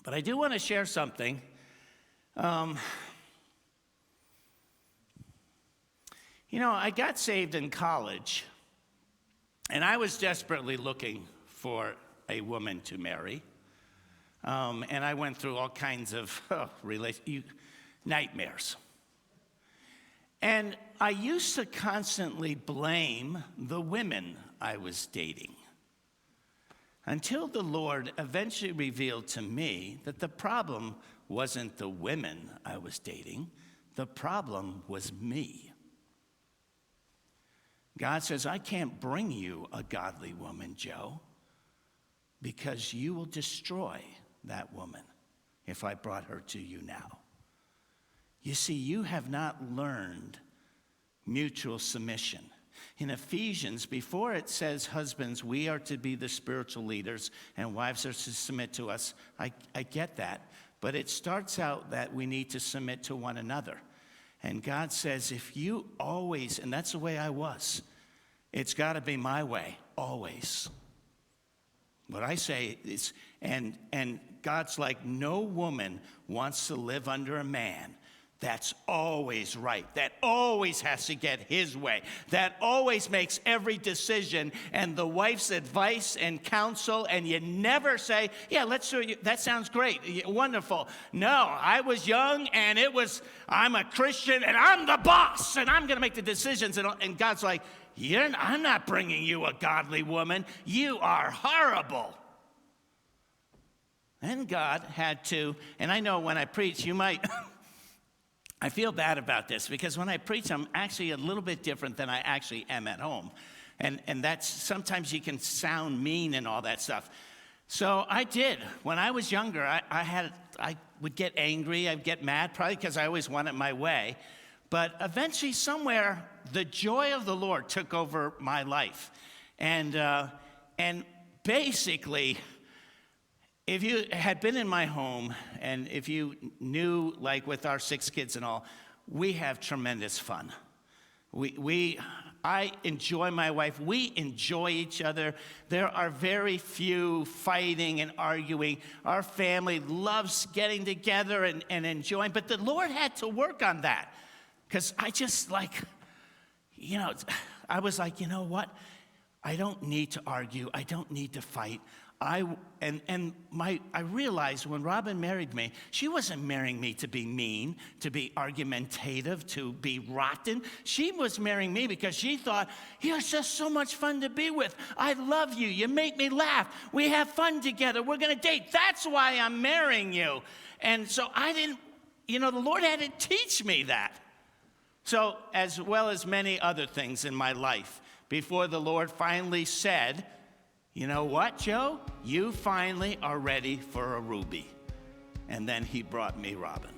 But I do want to share something. I got saved in college, and I was desperately looking for a woman to marry. And I went through all kinds of nightmares. And I used to constantly blame the women I was dating, until the Lord eventually revealed to me that the problem wasn't the women I was dating, the problem was me. God says, I can't bring you a godly woman, Joe, because you will destroy that woman if I brought her to you now. You see, you have not learned mutual submission. In Ephesians, before it says, husbands, we are to be the spiritual leaders and wives are to submit to us. I get that. But it starts out that we need to submit to one another. And God says, if you always, and that's the way I was, it's got to be my way, always. What I say is, and God's like, no woman wants to live under a man that's always right, that always has to get his way, that always makes every decision and the wife's advice and counsel, and you never say, yeah, let's do it. That sounds great, wonderful. No, I was young and I'm a Christian and I'm the boss and I'm going to make the decisions. And God's like, I'm not bringing you a godly woman. You are horrible. And God had to, and I know when I preach, you might... I feel bad about this because when I preach, I'm actually a little bit different than I actually am at home. And that's, sometimes you can sound mean and all that stuff. So I did. When I was younger, I would get angry, I'd get mad, probably because I always wanted my way. But eventually, somewhere, the joy of the Lord took over my life. And basically, if you had been in my home, and if you knew, like with our 6 kids and all, we have tremendous fun. I enjoy my wife. We enjoy each other. There are very few fighting and arguing. Our family loves getting together and enjoying. But the Lord had to work on that. Because I just I was like, you know what? I don't need to argue. I don't need to fight. I realized when Robin married me, she wasn't marrying me to be mean, to be argumentative, to be rotten. She was marrying me because she thought, you're just so much fun to be with. I love you. You make me laugh. We have fun together. We're going to date. That's why I'm marrying you. And so I didn't, the Lord had to teach me that. So as well as many other things in my life, before the Lord finally said, you know what, Joe? You finally are ready for a Ruby. And then he brought me Robin.